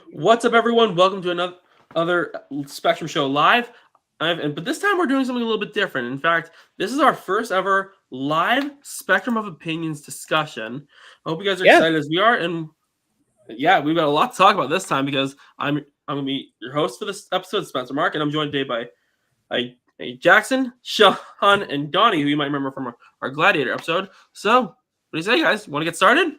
What's up, everyone? Welcome to another Spectrum Show live. But this time we're doing something a little bit different. In fact, this is our first ever live Spectrum of Opinions discussion. I hope you guys are excited as we are. And yeah, we've got a lot to talk about this time because I'm going to be your host for this episode, Spencer Mark, and I'm joined today by Jackson, Sean, and Donnie, who you might remember from our Gladiator episode. So, what do you say, guys? Want to get started?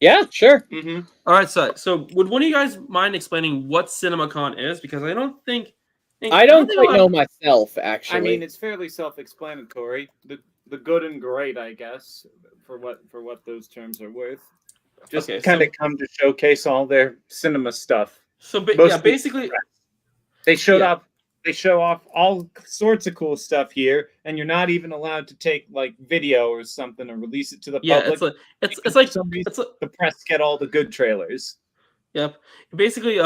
Yeah, sure. Mm-hmm. All right, so would one of you guys mind explaining what CinemaCon is? Because I don't quite know myself, actually. I mean, it's fairly self-explanatory. The good and great, I guess, for what those terms are worth. Just kind of come to showcase all their cinema stuff. So basically, they showed up. They show off all sorts of cool stuff here, and you're not even allowed to take like video or something and release it to the public. It's like the press get all the good trailers. Yep. Basically,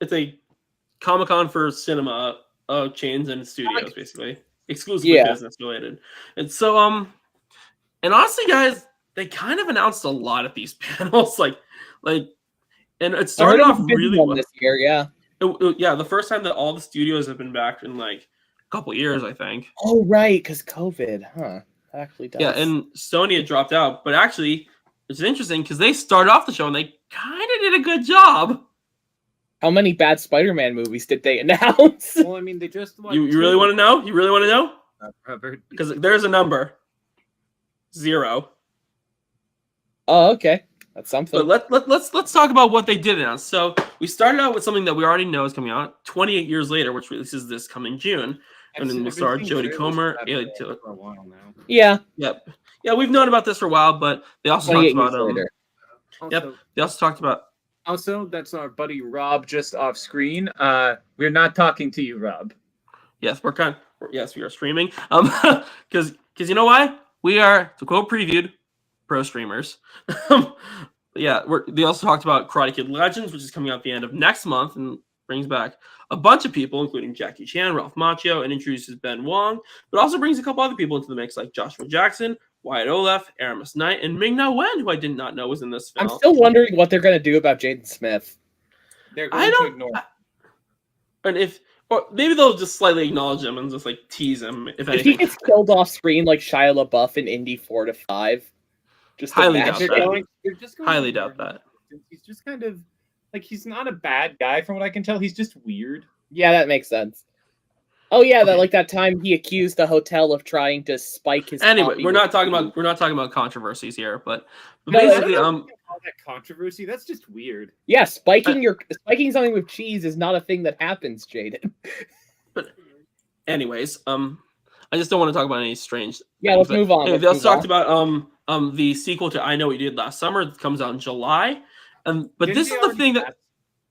it's a Comic-Con for cinema chains and studios, basically exclusively business related. And so and honestly, guys, they kind of announced a lot at these panels, and it started off really well this year. Yeah, the first time that all the studios have been back in like a couple years, I think. Oh, right, because COVID, huh? That actually does. Yeah, and Sony had dropped out, but actually, it's interesting because they started off the show and they kind of did a good job. How many bad Spider-Man movies did they announce? Well, I mean, they just you really want to know? You really want to know? Because there's a number 0. Oh, okay. That's something. But let's talk about what they did announce. So we started out with something that we already know is coming out 28 years later, which releases this coming June. And then we'll start Jodie Comer. For a while now. Yeah. Yep. Yeah, we've known about this for a while, but they also talked about They also talked about. Also, that's our buddy Rob just off screen. We're not talking to you, Rob. Yes, we are streaming. Because you know why? We are, to quote previewed, pro streamers. Yeah, they also talked about Karate Kid Legends, which is coming out at the end of next month and brings back a bunch of people, including Jackie Chan, Ralph Macchio, and introduces Ben Wong, but also brings a couple other people into the mix, like Joshua Jackson, Wyatt Olaf, Aramis Knight, and Ming-Na Wen, who I did not know was in this film. I'm still wondering what they're going to do about Jaden Smith. They're going to ignore him. Or maybe they'll just slightly acknowledge him and just like tease him. If he gets killed off screen like Shia LaBeouf in Indy 4 to 5. Just highly doubt that. Highly doubt that. He's just kind of like, he's not a bad guy from what I can tell. He's just weird. Yeah, that makes sense. Oh yeah, that time he accused the hotel of trying to spike his. Anyway, we're not talking about controversies here, but basically, all that controversy, that's just weird. Yeah, spiking something with cheese is not a thing that happens, Jaden. But anyways, I just don't want to talk about any strange. Yeah, let's move on. They also talked about the sequel to I Know What You Did Last Summer that comes out in July, but this is the thing that.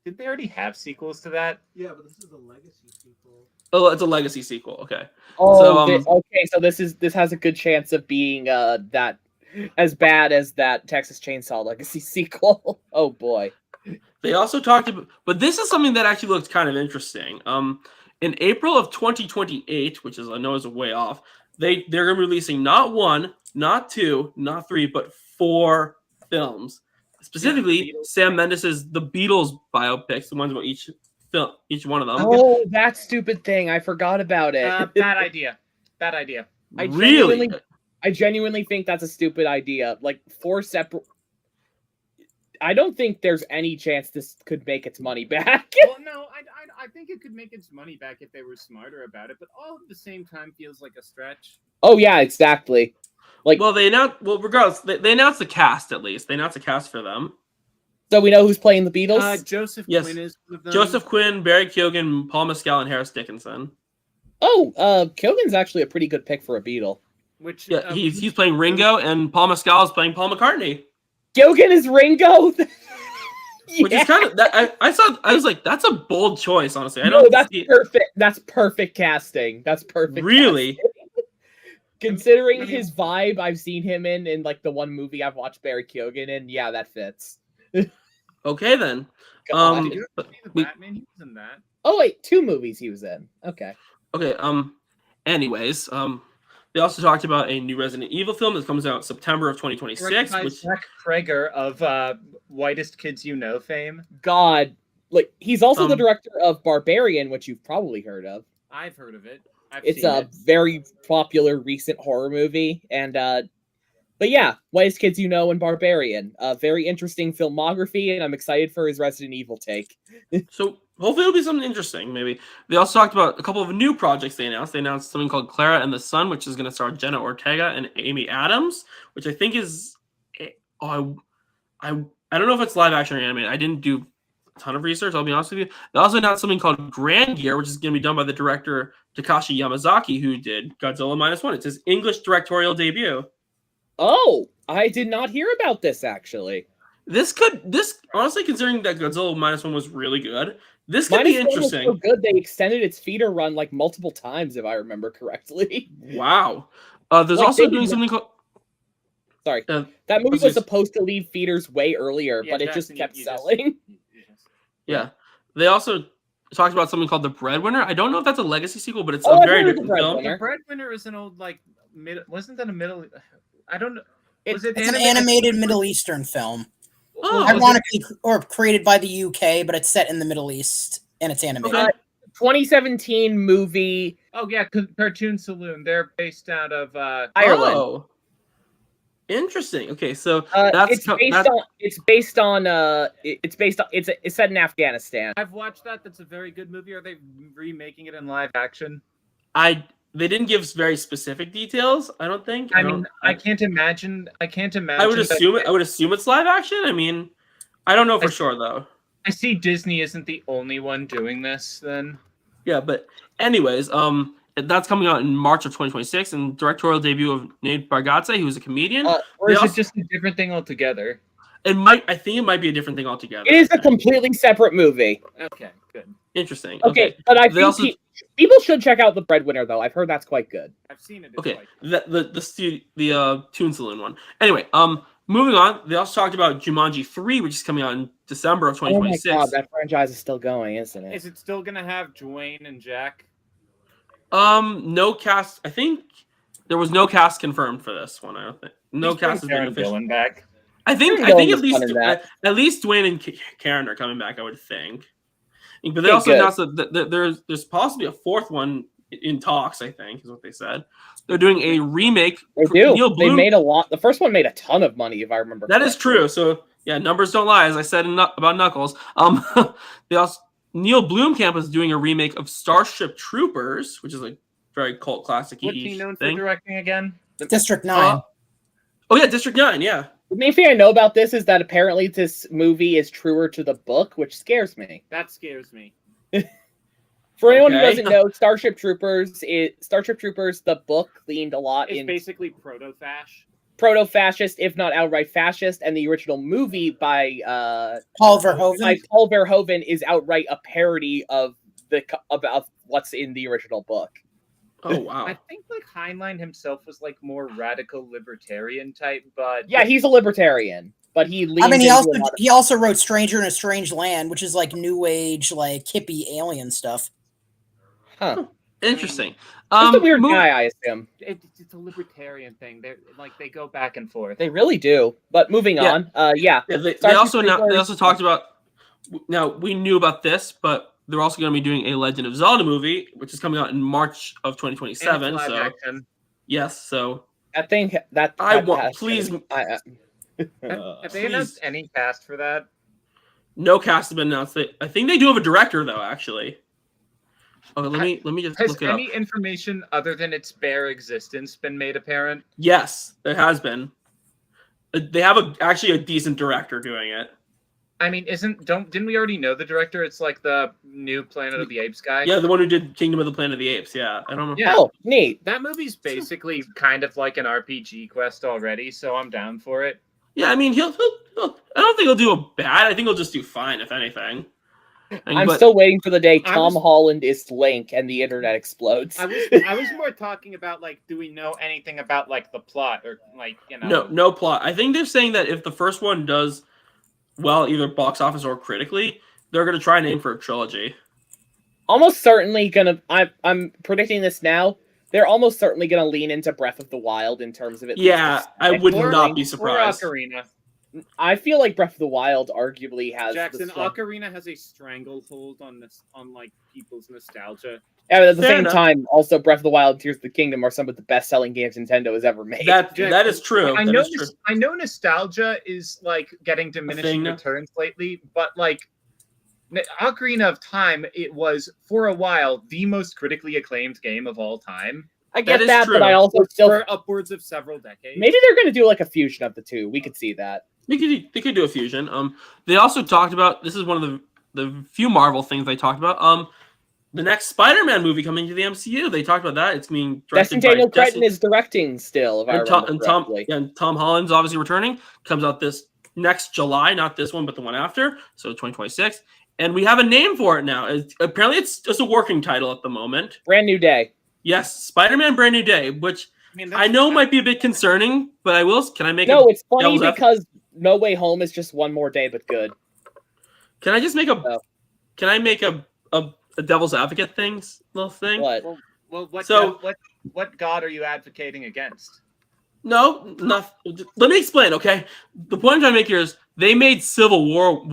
Did they already have sequels to that? Yeah, but this is a legacy sequel. Oh, it's a legacy sequel. Okay. Oh, so this has a good chance of being that as bad as that Texas Chainsaw Legacy sequel. Oh boy. They also talked about, but this is something that actually looks kind of interesting. In April of 2028, which is I know is a way off, they're going to be releasing not 1, not 2, not 3, but 4 films. Specifically, Sam Mendes' The Beatles biopics, the ones about each one of them. Oh, that stupid thing! I forgot about it. Bad idea. I genuinely think that's a stupid idea. Like 4 separate. I don't think there's any chance this could make its money back. Well, no, I think it could make its money back if they were smarter about it, but all at the same time feels like a stretch. Oh yeah, exactly. Regardless, they announced the cast at least. They announced the cast for them. So we know who's playing the Beatles? Joseph Quinn is one of them. Joseph Quinn, Barry Keoghan, Paul Mescal, and Harris Dickinson. Oh, Keoghan's actually a pretty good pick for a Beatle. He's playing Ringo, and Paul Mescal is playing Paul McCartney. Keoghan is Ringo? Which is kind of that. I was like, that's a bold choice, honestly. That's perfect. That's perfect casting. That's perfect. Really? Casting. Considering his vibe, I've seen him in like the one movie I've watched Barry Keoghan in. Yeah, that fits. Okay then. Batman, he was in that. Oh wait, 2 movies he was in. Okay. Anyways, they also talked about a new Resident Evil film that comes out September of 2026. Which Zach Kreger of Whitest Kids You Know fame. God, like he's also the Um, director of Barbarian, which you've probably heard of. I've heard of it. I've It's seen a it. very popular recent horror movie, and but yeah, Whitest Kids You Know and Barbarian, a very interesting filmography, and I'm excited for his Resident Evil take. So hopefully it'll be something interesting. Maybe they also talked about a couple of new projects they announced. They announced something called Clara and the Sun, which is going to star Jenna Ortega and Amy Adams, which I think is, oh, I don't know if it's live action or animated. I didn't do a ton of research. I'll be honest with you. They also announced something called Grand Gear, which is going to be done by the director Takashi Yamazaki, who did Godzilla -1. It's his English directorial debut. Oh, I did not hear about this actually. This honestly, considering that Godzilla -1 was really good, this could be -1 was interesting. so good they extended its feeder run like multiple times, if I remember correctly. Wow. There's Like, also they doing did something called. Sorry, Uh, that movie was was just- supposed to leave feeders way earlier, Yeah, but it Jackson, just kept you just- selling. Yeah. They also talked about something called The Breadwinner. I don't know if that's a legacy sequel, but it's Oh, a I've very heard of The different film. Breadwinner. The Breadwinner is an old wasn't that a middle? I don't know. Was It's it It's an animated Middle Eastern film. Oh, Ironically, or created by the UK, but it's set in the Middle East, and it's animated. Okay. 2017 movie, Oh yeah, Cartoon Saloon. They're based out of Ireland. Oh. Interesting. Okay, so It's based on it's set in Afghanistan. I've watched that. That's a very good movie. Are they remaking it in live action? they didn't give very specific details. I don't think. I can't imagine. I can't imagine. I would assume it. I would assume it's live action. I mean, I don't know for sure though. I see Disney isn't the only one doing this. Then Yeah, but anyways, that's coming out in March of 2026, and directorial debut of Nate Bargatze, who's a comedian. or They is also- it just a different thing altogether? I think it might be a different thing altogether. It is a completely separate movie. Okay, good. Interesting. Okay, but I They think also- people should check out The Breadwinner, though. I've heard that's quite good. I've seen it. It's Okay, like- the Toon Saloon one. Anyway, moving on. They also talked about Jumanji 3, which is coming out in December of Oh my 2026. god, that franchise is still going, isn't it? Is it still gonna have Dwayne and Jack? No cast. I think there was no cast confirmed for this one. I don't think no Please bring cast has been Karen official. Gillan back. I think Karen Gillan at is least coming back. at least Dwayne and Karen are coming back. I would think. But they Okay, also good. announced that there's possibly a fourth one in talks. I think is what they said. They're doing a remake. They do. Neil They Blum- made a lot. The first one made a ton of money, if I remember. That is correctly. true. So yeah, numbers don't lie, as I said about Knuckles. They also Neil Blomkamp is doing a remake of Starship Troopers, which is a very cult classic. What's he known for thing. directing again? District 9. Oh yeah, District 9. Yeah. The main thing I know about this is that apparently this movie is truer to the book, which scares me. That scares me. For anyone who Okay. doesn't know, Starship Troopers, the book leaned a lot It's in basically proto-fash. proto-fascist, if not outright fascist, and the original movie by Paul Verhoeven. Paul Verhoeven is outright a parody of about what's in the original book. Oh wow. I think like Heinlein himself was like more radical libertarian type, but Yeah, he's a libertarian, but he leans I mean, into a lot of- he also wrote Stranger in a Strange Land, which is like new age, like hippie alien stuff. Huh. Interesting. Just a weird move- guy, I assume. it's a libertarian thing. They're like they go back and forth. They really do. But moving Yeah. on, Yeah, they Starship also Troopers- they also talked about. Now we knew about this, but they're also going to be doing a Legend of Zelda movie, which is coming out in March of And it's 2027. live So action. yes, so I think that I that want has- please. Have they please. announced any cast for that? No cast has been announced. I think they do have a director though. Actually, okay. Let me just Has look it up. any information other than its bare existence been made apparent? Yes, there has been. They have actually a decent director doing it. I mean, didn't we already know the director? It's like the new Planet of the Apes guy. Yeah, the one who did Kingdom of the Planet of the Apes. Yeah, I don't know. Yeah. Oh, neat. That movie's basically kind of like an RPG quest already, so I'm down for it. Yeah, I mean, he'll I don't think he'll do a bad. I think he'll just do fine, if anything. I'm still waiting for the day I Tom was- Holland is Link and the internet explodes. I was more talking about like, do we know anything about like the plot or like no plot. I think they're saying that if the first one does well, either box office or critically, they're gonna try and aim for a trilogy. Almost certainly gonna. I'm predicting this now. They're almost certainly gonna lean into Breath of the Wild in terms of it. Yeah, I would Or not be Or surprised. Ocarina. I feel like Breath of the Wild arguably has Jackson, the strong... Ocarina has a stranglehold on this, on like people's nostalgia. Yeah, but at the Fair same enough. time, also Breath of the Wild and Tears of the Kingdom are some of the best-selling games Nintendo has ever made. That is true. I That know is true. I know nostalgia is like getting diminishing now. returns lately, but like Ocarina of Time, it was for a while the most critically acclaimed game of all time. I That get is that, true. but I also still For upwards of several decades. maybe they're going to do like a fusion of the two. We could see that. They could do a fusion. They also talked about, this is one of the few Marvel things they talked about. The next Spider-Man movie coming to the MCU. They talked about that. It's being directed Destin Daniel by Cretton is directing still, if I remember correctly. and Tom Holland's obviously returning. Comes out this next July, not this one, but the one after, so 2026. And we have a name for it now. Apparently, it's just a working title at the moment. Brand New Day. Yes, Spider-Man: Brand New Day, which mean, I know might be a bit concerning, but I will. Can I make No, a it's funny devil's because No Way Home is just one more day, but good. Can I just make a? Oh. Can I make a devil's advocate little thing? What? Well, So- what god are you advocating against? No, let me explain. Okay, the point I'm trying to make here is they made Civil War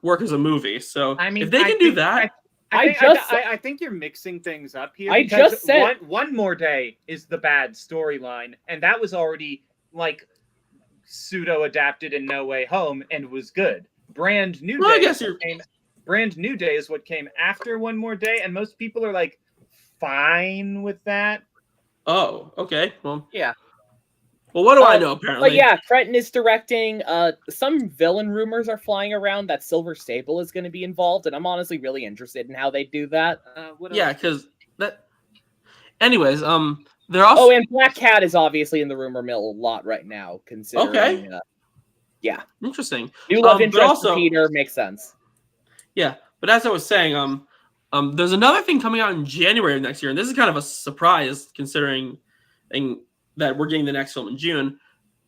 work as a movie. So I mean, if they can do that, I think you're mixing things up here. I because just said- one more day is the bad storyline, and that was already like pseudo adapted in No Way Home and was good. Brand New Well, I Day. guess you're- Brand New Day is what came after One More Day, and most people are like fine with that. oh, okay. Well, Yeah. Well, what do I know? Apparently, But yeah, Cretton is directing. Some villain rumors are flying around that Silver Sable is going to be involved, and I'm honestly really interested in how they do that. Yeah, because that. Anyways, they're also. Oh, and Black Cat is obviously in the rumor mill a lot right now, considering. Okay. Yeah. Interesting. New love but interest also- for Peter makes sense. Yeah, but as I was saying, there's another thing coming out in January of next year, and this is kind of a surprise considering that we're getting the next film in June.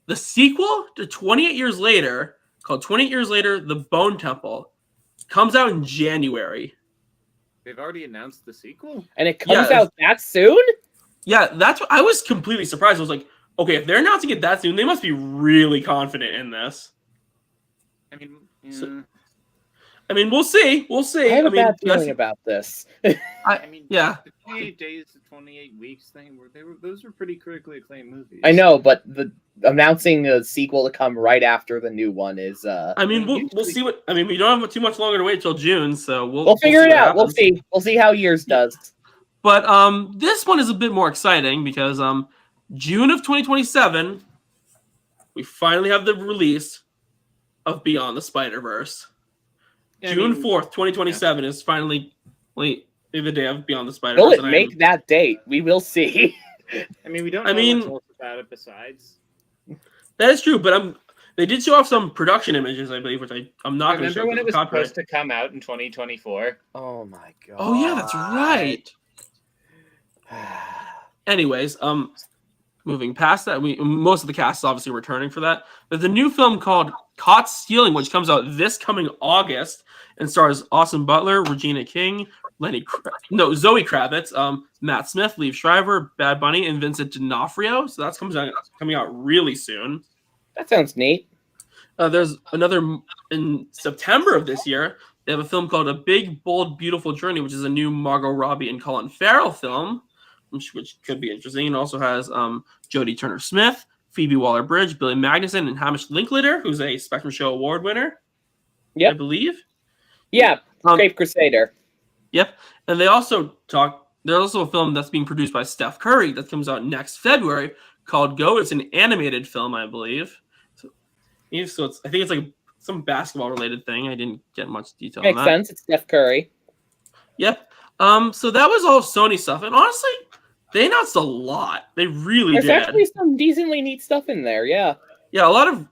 The sequel to 28 Years Later, called 28 Years Later: The Bone Temple, comes out in January. They've already announced the sequel. And it comes Yeah, out that soon? Yeah, that's what I was completely surprised. I was like, okay, if they're announcing it that soon, they must be really confident in this. I mean, So- I mean, we'll see. We'll see. I have a mean, bad feeling that's- about this. I mean, yeah. the 28 days to 28 weeks thing, those were pretty critically acclaimed movies. I know, but announcing a sequel to come right after the new one is I mean, we'll see what. I mean, we don't have too much longer to wait till June, so we'll figure see it what out. We'll happens. see. We'll see how yours does. But this one is a bit more exciting because June of 2027, we finally have the release of Beyond the Spider-Verse. June 4th, 2027 is finally the day of Beyond the Spider-Verse. Will it and make that date? We will see. I mean, we don't I know mean- much else about it besides. That is true, but they did show off some production images, I believe, which I'm not going to show. Remember when it was copyright. supposed to come out in 2024? Oh my god. Oh yeah, that's right. Anyways, moving past that, most of the cast is obviously returning for that. There's a new film called Caught Stealing, which comes out this coming August and stars Austin Butler, Regina King, Zoe Kravitz, Matt Smith, Liev Schreiber, Bad Bunny, and Vincent D'Onofrio. So that's coming out really soon. That sounds neat. There's another in September of this year. They have a film called A Big, Bold, Beautiful Journey, which is a new Margot Robbie and Colin Farrell film, which could be interesting. It also has Jodie Turner-Smith, Phoebe Waller-Bridge, Billy Magnuson, and Hamish Linklater, who's a Spectrum Show Award winner. Yep. I believe. Yeah, Brave Crusader. Yep. And there's also a film that's being produced by Steph Curry that comes out next February called Go. It's an animated film, I believe. So I think it's like some basketball related thing. I didn't get much detail Makes on that. sense. It's Steph Curry. Yep. So that was all Sony stuff, and honestly, they announced a lot. They really There's did. actually some decently neat stuff in there. Yeah. Yeah, a lot of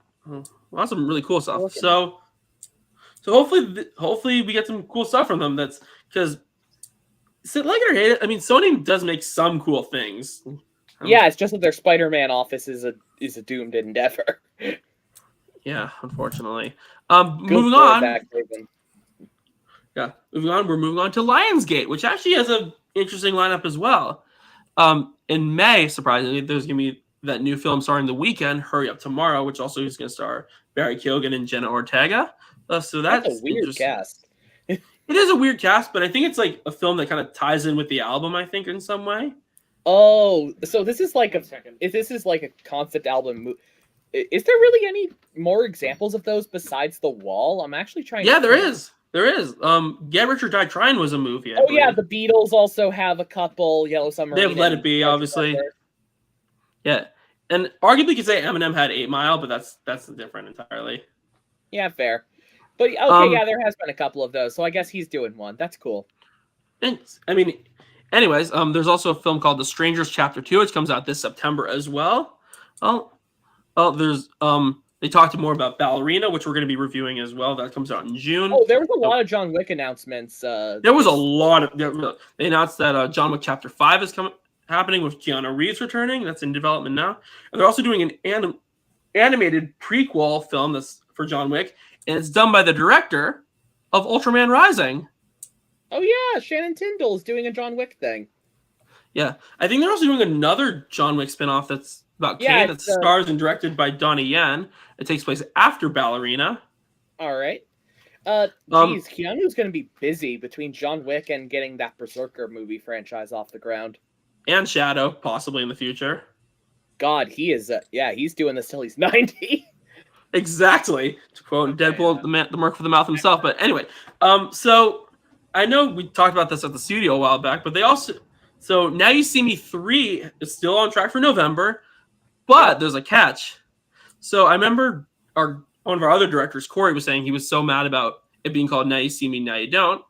some really cool stuff. So hopefully we get some cool stuff from them. That's because, like it or hate it, I mean, Sony does make some cool things. Yeah, it's just that their Spider-Man office is a doomed endeavor. Yeah, unfortunately. Go Moving for it, on. Backhaven. Yeah, moving on. We're moving on to Lionsgate, which actually has an interesting lineup as well. In May, surprisingly, there's going to be that new film starring The Weeknd, Hurry Up Tomorrow, which also is going to star Barry Keoghan and Jenna Ortega. So That's that's a weird interesting. cast. It is a weird cast, but I think it's like a film that kind of ties in with the album, I think, in some way. Oh, so this is like a 1 second. if this is like a concept album. Is there really any more examples of those besides The Wall? I'm actually trying. Yeah, to there think. is. There is. Get Rich or Die Trying was a movie. I Oh yeah, believe. the Beatles also have a couple. Yellow They Submarine. have Let and It Be, Sgt. obviously. Pepper. Yeah, and arguably you could say Eminem had 8 Mile, but that's different entirely. Yeah, fair. But okay, yeah, there has been a couple of those, so I guess he's doing one. That's cool. And I mean, anyways, there's also a film called The Strangers Chapter 2, which comes out this September as well. There's they talked more about Ballerina, which we're going to be reviewing as well. That comes out in June. Oh, there was a lot of John Wick announcements. There was a lot of. They announced that John Wick Chapter 5 is happening with Keanu Reeves returning. That's in development now, and they're also doing an animated prequel film that's for John Wick, and it's done by the director of Ultraman Rising. Oh yeah, Shannon Tyndall is doing a John Wick thing. Yeah, I think they're also doing another John Wick spinoff that's about Yeah, Kane that stars and directed by Donnie Yen. It takes place after Ballerina. All right. Geez, Keanu's going to be busy between John Wick and getting that Berserker movie franchise off the ground. And Shadow, possibly in the future. God, he is. He's doing this till he's 90. Exactly. To quote Deadpool, the mark for the mouth himself. But anyway, so I know we talked about this at the studio a while back, but they also. So Now You See Me 3 is still on track for November, but there's a catch. So I remember one of our other directors, Corey, was saying he was so mad about it being called Now You See Me, Now You Don't.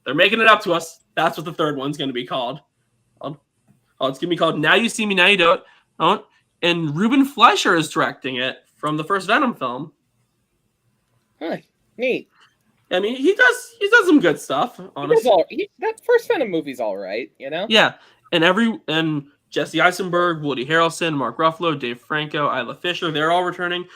They're making it up to us. That's what the third one's going to be called. It's going to be called Now You See Me, Now You Don't. And Ruben Fleischer is directing it from the first Venom film. Huh, neat. I mean, he does some good stuff, honestly. That first Venom movie's all right, you know? Yeah, and Jesse Eisenberg, Woody Harrelson, Mark Ruffalo, Dave Franco, Isla Fisher, they're all returning.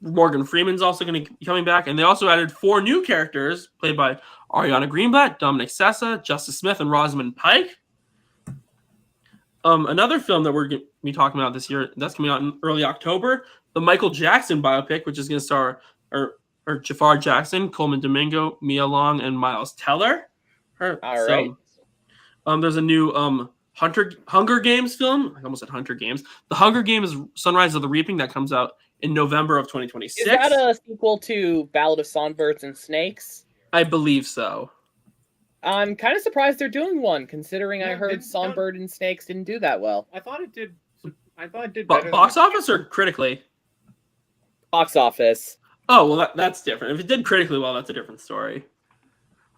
Morgan Freeman's also going to be coming back, and they also added 4 new characters played by Ariana Greenblatt, Dominic Sessa, Justice Smith, and Rosamund Pike. Another film that we're going to be talking about this year, that's coming out in early October, the Michael Jackson biopic, which is going to star Jafar Jackson, Coleman Domingo, Mia Long, and Miles Teller. All right. There's a new Hunger Games film. I almost said Hunter Games. The Hunger Games Sunrise of the Reaping that comes out in November of 2026. Is that a sequel to Ballad of Songbirds and Snakes? I believe so. I'm kind of surprised they're doing one, considering I heard Songbird and Snakes didn't do that well. I thought it did better. Box office or critically? Box office. Oh, well, that's different. If it did critically well, that's a different story.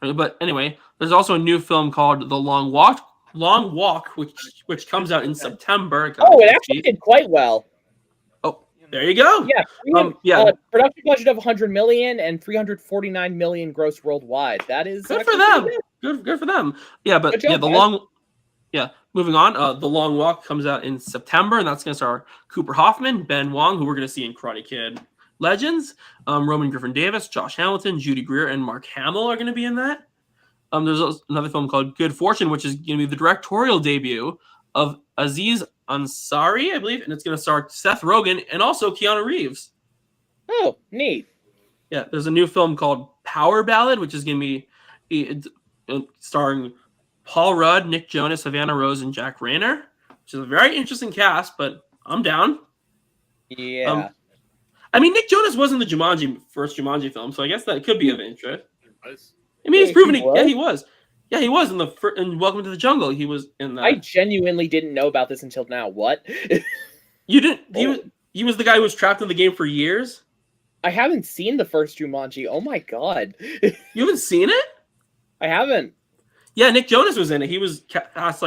But anyway, there's also a new film called The Long Walk, which comes out in September. Oh, it actually did quite well. Oh, there you go. Yeah. Production budget of 100 million and 349 million gross worldwide. That is good for them. Good for them. Yeah, but moving on. The Long Walk comes out in September, and that's going to star Cooper Hoffman, Ben Wong, who we're going to see in Karate Kid Legends, Roman Griffin Davis, Josh Hamilton, Judy Greer, and Mark Hamill are going to be in that. There's another film called Good Fortune, which is going to be the directorial debut of Aziz Ansari, I believe, and it's going to star Seth Rogen and also Keanu Reeves. Oh, neat. Yeah, there's a new film called Power Ballad, which is going to be starring Paul Rudd, Nick Jonas, Savannah Rose, and Jack Rayner, which is a very interesting cast, but I'm down. Yeah. I mean, Nick Jonas was in the first Jumanji film, so I guess that could be of interest. I mean, he's proven he was. Yeah, he was in Welcome to the Jungle. He was in that. I genuinely didn't know about this until now. What? You didn't? He was the guy who was trapped in the game for years. I haven't seen the first Jumanji. Oh my god. You haven't seen it? I haven't. Yeah, Nick Jonas was in it. He was cast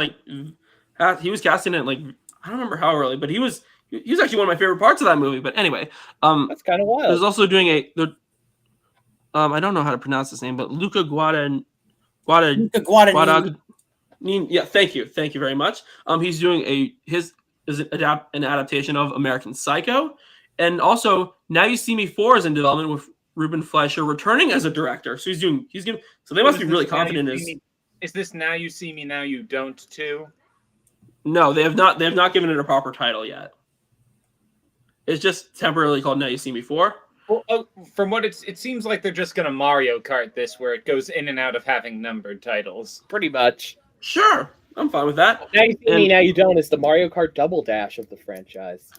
he was cast in it like I don't remember how early, but he was actually one of my favorite parts of that movie. But anyway, that's kind of wild. There's also doing I don't know how to pronounce his name, but Luca Guadagnini. Yeah, thank you very much. He's doing an adaptation of American Psycho, and also Now You See Me 4 is in development with Ruben Fleischer returning as a director. So so they must be really confident in his. Is this Now You See Me, Now You Don't too? No, they have not given it a proper title yet. It's just temporarily called Now You See Me 4. Well, from what it seems like they're just gonna Mario Kart this, where it goes in and out of having numbered titles. Pretty much. Sure, I'm fine with that. Now you see me, And now you don't. It's the Mario Kart Double Dash of the franchise.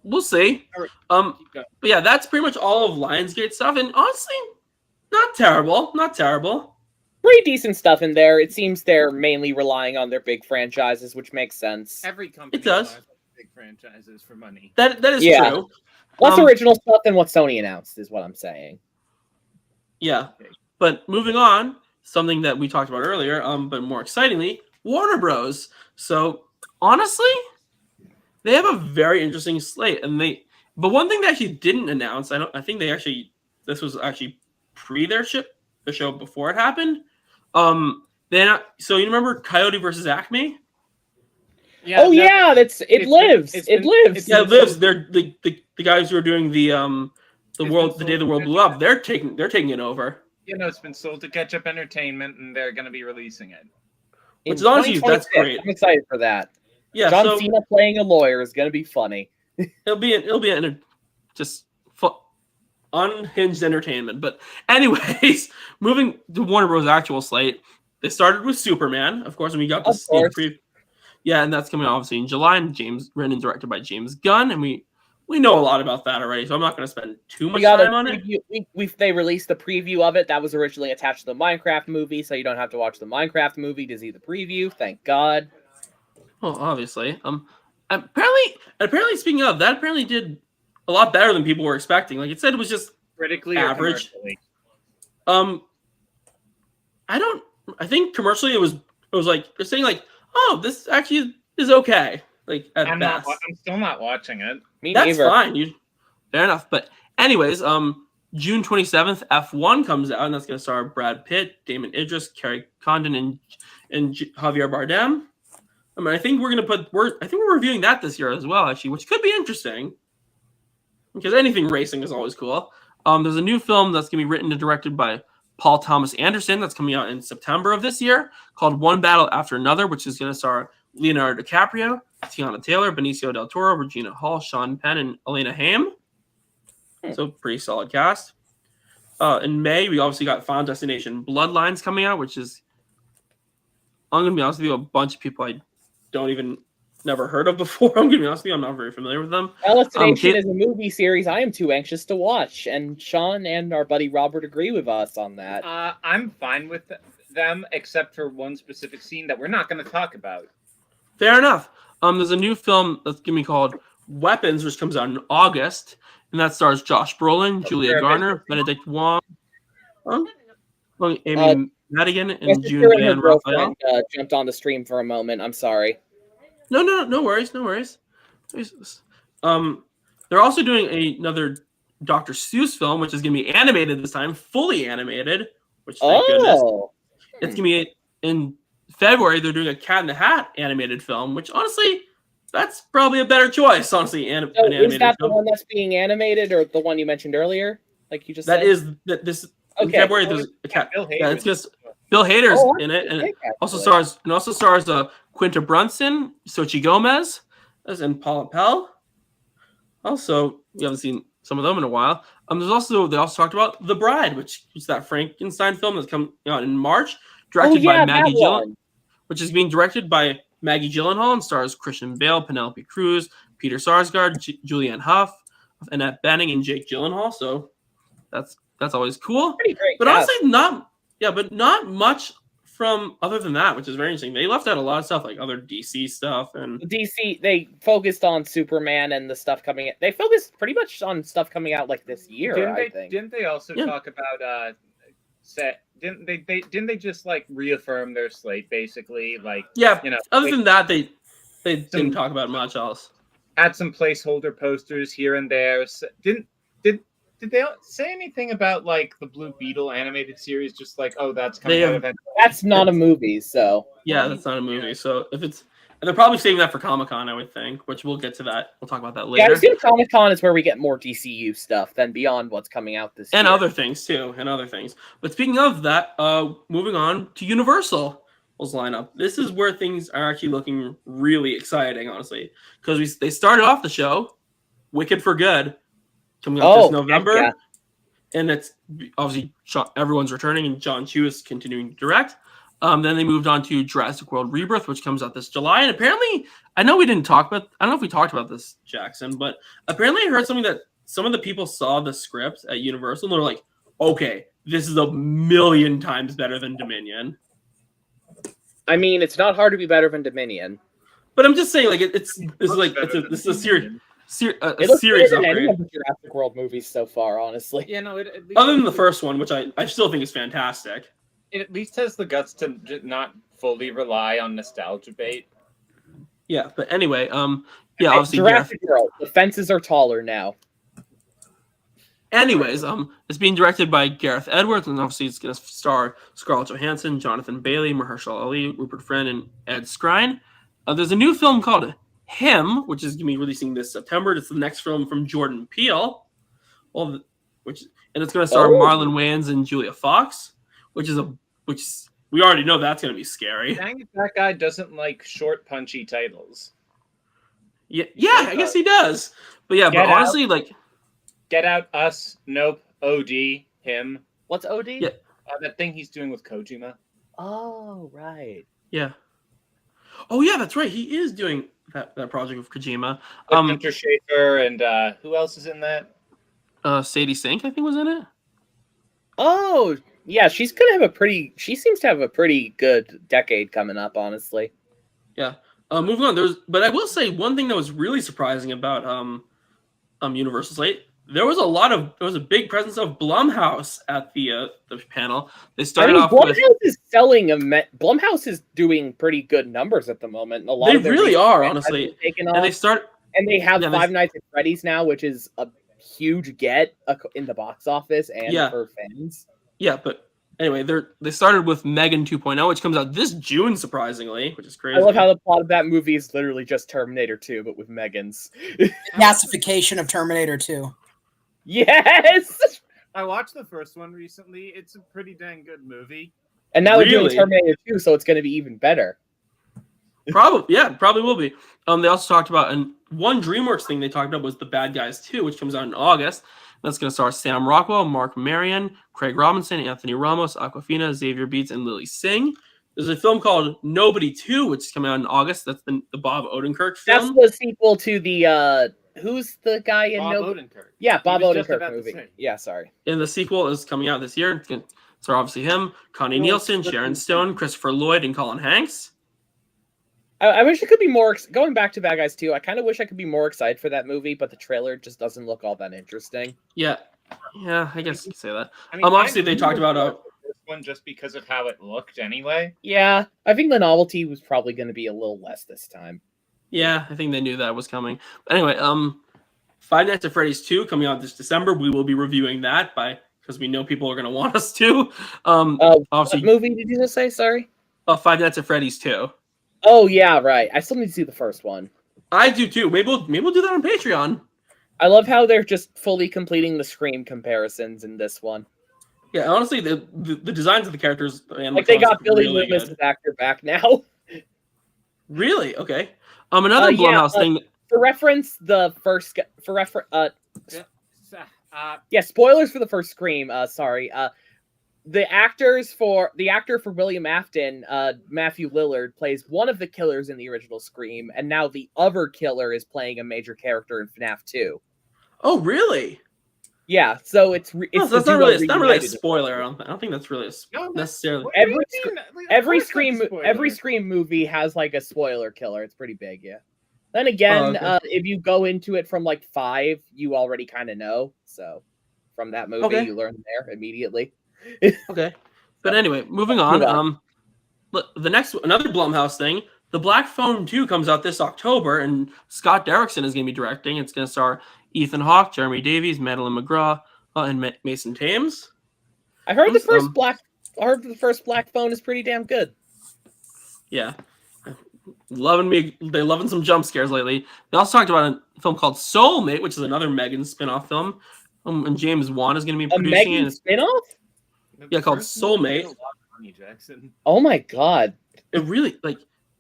we'll see. But yeah, that's pretty much all of Lionsgate stuff. And honestly, not terrible. Not terrible. Pretty decent stuff in there. It seems they're mainly relying on their big franchises, which makes sense. Every company It does. relies on big franchises for money. That is Yeah. true. Less original stuff than what Sony announced, is what I'm saying. Yeah. But moving on, something that we talked about earlier, but more excitingly, Warner Bros. So honestly, they have a very interesting slate, but one thing they actually didn't announce, this was actually pre the show before it happened. So you remember Coyote versus Acme? Yeah, it lives. It lives. Yeah, it lives. They're the guys who are doing the day the world blew up. They're taking it over. It's been sold to Ketchup Entertainment, and they're going to be releasing it. Which is honestly, that's great. I'm excited for that. Yeah, John Cena playing a lawyer is going to be funny. It'll be just unhinged entertainment. But anyways, moving to Warner Bros. Actual slate, they started with Superman, of course, and we got the sneak preview. Yeah, and that's coming obviously in July, and written and directed by James Gunn, and we know a lot about that already, so I'm not going to spend too much time on it. They released the preview of it. That was originally attached to the Minecraft movie, so you don't have to watch the Minecraft movie to see the preview. Thank God. Well, obviously, apparently, speaking of that, apparently did a lot better than people were expecting. Like it said, it was just critically average. I think commercially it was like they're saying like, oh, this actually is okay. Like at best. I'm still not watching it. That's fine. Fair enough. But anyways, June 27th, F1 comes out, and that's going to star Brad Pitt, Damon Idris, Kerry Condon, and Javier Bardem. I mean, I think we're reviewing that this year as well, actually, which could be interesting because anything racing is always cool. There's a new film that's going to be written and directed by Paul Thomas Anderson that's coming out in September of this year called One Battle After Another, which is going to star Leonardo DiCaprio, Tiana Taylor, Benicio del Toro, Regina Hall, Sean Penn, and Elena Haim. So pretty solid cast. In May, we obviously got Final Destination Bloodlines coming out, which is, I'm going to be honest with you, a bunch of people I don't even never heard of before. I'm going to be honest with you, I'm not very familiar with them. Final Destination is a movie series I am too anxious to watch, and Sean and our buddy Robert agree with us on that. I'm fine with them, except for one specific scene that we're not going to talk about. Fair enough. There's a new film that's going to be called Weapons, which comes out in August, and that stars Josh Brolin, Julia Garner, Benedict Wong, Amy Madigan, and June Van Raphael. Jumped on the stream for a moment. I'm sorry. No worries. They're also doing another Dr. Seuss film, which is going to be animated this time, fully animated. Which thank goodness. It's going to be in February. They're doing a Cat in the Hat animated film, which honestly, that's probably a better choice. Honestly, is that the one that's being animated, or the one you mentioned earlier? Like you just said? This. In February, there's a cat. Yeah, it's just Bill Hader's in it, and also stars Quinta Brunson, Xochitl Gomez, and Paula Pell. Also, we haven't seen some of them in a while. They also talked about The Bride, which is that Frankenstein film that's coming out in March, directed by Maggie Gyllenhaal, which is being directed by Maggie Gyllenhaal and stars Christian Bale, Penelope Cruz, Peter Sarsgaard, Julianne Hough, Annette Bening, and Jake Gyllenhaal. So that's always cool. Pretty great. But honestly, not much from other than that, which is very interesting. They left out a lot of stuff, like other DC stuff, and DC. They focused on Superman and the stuff coming. They focused pretty much on stuff coming out like this year. Didn't they also talk about Didn't they just like reaffirm their slate basically? Like Other than that, they didn't talk about much else. Had some placeholder posters here and there. Did they say anything about like the Blue Beetle animated series? Just like, oh, that's coming out of that's not a movie, so that's not a movie. So they're probably saving that for Comic-Con, I would think, which we'll get to that. We'll talk about that later. Yeah, Comic-Con is where we get more DCU stuff than beyond what's coming out this year. And other things too, But speaking of that, moving on to Universal's lineup. This is where things are actually looking really exciting, honestly, because they started off the show, Wicked for Good, coming out this Oh, November. yeah. And it's obviously everyone's returning, and John Chu is continuing to direct. Then they moved on to Jurassic World Rebirth, which comes out this July. And apparently, I know we didn't talk about. I don't know if we talked about this, Jackson, but apparently I heard something that some of the people saw the script at Universal and they're like, "Okay, this is a million times better than Dominion." I mean, it's not hard to be better than Dominion. But I'm just saying, like this is a serious than any upgrade. of the Jurassic World movies so far, honestly. Yeah, no. Other than the first one, which I still think is fantastic. It at least has the guts to not fully rely on nostalgia bait. Yeah, but anyway, yeah, obviously. Jurassic World. The fences are taller now. Anyways, it's being directed by Gareth Edwards, and obviously it's going to star Scarlett Johansson, Jonathan Bailey, Mahershala Ali, Rupert Friend, and Ed Skrein. There's a new film called Him, which is going to be releasing this September. It's the next film from Jordan Peele, and it's going to star Marlon Wayans and Julia Fox, which we already know that's going to be scary. Dang it, that guy doesn't like short, punchy titles. Yeah, I guess he does. But yeah, Get but honestly, like, Get Out, Us, Nope, OD, Him. What's OD? Yeah. That thing he's doing with Kojima. Oh, right. yeah. Oh yeah, that's right. He is doing that project with Kojima. With Hunter Schafer and who else is in that? Sadie Sink, I think, was in it. Oh, yeah. She seems to have a pretty good decade coming up, honestly. Yeah. Moving on. But I will say one thing that was really surprising about Universal slate. There was a big presence of Blumhouse at the panel. They started off with Blumhouse is doing pretty good numbers at the moment. They really are, honestly. And they have Five Nights at Freddy's now, which is a huge get in the box office and for fans. Yeah, but anyway, they started with Megan 2.0, which comes out this June, surprisingly, which is crazy. I love how the plot of that movie is literally just Terminator 2, but with Megans. Massification of Terminator 2. Yes! I watched the first one recently. It's a pretty dang good movie. And now they're doing Really? Terminator 2, so it's going to be even better. Probably will be. They also talked about, and one DreamWorks thing they talked about was The Bad Guys 2, which comes out in August. That's going to star Sam Rockwell, Mark Marion, Craig Robinson, Anthony Ramos, Awkwafina, Xavier Beats, and Lily Singh. There's a film called Nobody 2, which is coming out in August. That's the Bob Odenkirk film. That's the sequel to the who's the guy in Bob Nobody? Odenkirk. Yeah, Bob He was just Odenkirk about to movie. say. Yeah, sorry. And the sequel is coming out this year. It's going to star obviously him, Connie Nielsen, Sharon Stone, Christopher Lloyd, and Colin Hanks. I wish it could be more. Going back to Bad Guys 2, I kind of wish I could be more excited for that movie, but the trailer just doesn't look all that interesting. Yeah, I guess you could say that. I mean, Obviously they talked about this one just because of how it looked anyway. Yeah, I think the novelty was probably going to be a little less this time. Yeah, I think they knew that was coming. But anyway, Five Nights at Freddy's 2 coming out this December. We will be reviewing that because we know people are going to want us to. Obviously, what movie did you just say? Sorry. Five Nights at Freddy's 2. Oh yeah, right. I still need to see the first one. I do too. Maybe we'll do that on Patreon. I love how they're just fully completing the Scream comparisons in this one. Yeah, honestly, the designs of the characters and Like they got Billy really Loomis' good. actor back now. Really? Okay. Another Blumhouse thing. For reference, spoilers for the first Scream. The actor for William Afton, Matthew Lillard, plays one of the killers in the original Scream, and now the other killer is playing a major character in FNAF 2. Oh, really? Yeah, so it's that's not really a spoiler. I don't think that's really necessarily. Every Scream movie has like a spoiler killer. It's pretty big, yeah. Then again, if you go into it from like 5, you already kind of know. So from that movie, you learn there immediately. Okay, but anyway, moving on. Another Blumhouse thing. The Black Phone 2 comes out this October, and Scott Derrickson is going to be directing. It's going to star Ethan Hawke, Jeremy Davies, Madeline McGraw, and Mason Thames. I heard the first Black Phone is pretty damn good. Yeah, they're loving some jump scares lately. They also talked about a film called Soulmate, which is another Megan spin-off film, and James Wan is going to be producing it. A Megan spin-off? Yeah, called Soulmate. Oh my god! It really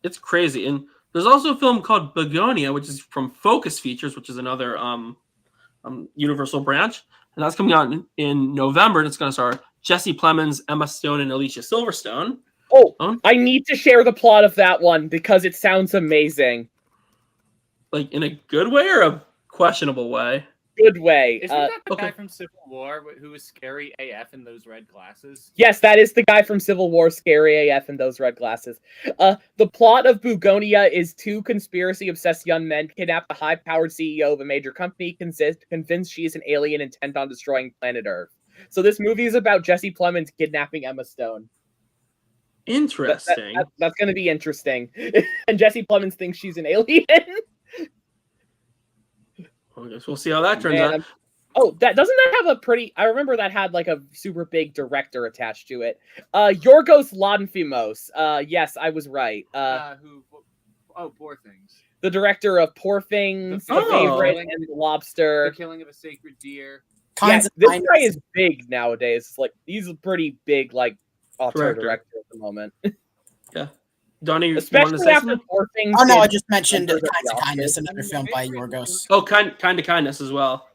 it's crazy. And there's also a film called Begonia, which is from Focus Features, which is another Universal branch, and that's coming out in November. And it's going to star Jesse Plemons, Emma Stone, and Alicia Silverstone. Oh, I need to share the plot of that one because it sounds amazing. Like in a good way or a questionable way? Good way. Isn't that the okay. guy from Civil War who was scary AF in those red glasses? Yes, that is the guy from Civil War, scary AF in those red glasses. The plot of Bugonia is two conspiracy-obsessed young men kidnap the high-powered CEO of a major company, convinced she is an alien intent on destroying planet Earth. So this movie is about Jesse Plemons kidnapping Emma Stone. Interesting. That's going to be interesting. And Jesse Plemons thinks she's an alien. I guess we'll see how that turns out. Doesn't that have a pretty? I remember that had like a super big director attached to it. Yorgos Lanthimos. Yes, I was right. Poor Things. The director of Poor Things, The Favorite, and The Lobster. The Killing of a Sacred Deer. This guy is big nowadays. Like he's a pretty big auteur director at the moment. Yeah. Donnie, especially after Poor Things. Oh no, I just mentioned Kinds of Kindness, another film by Yorgos. Oh, Kind of Kindness as well.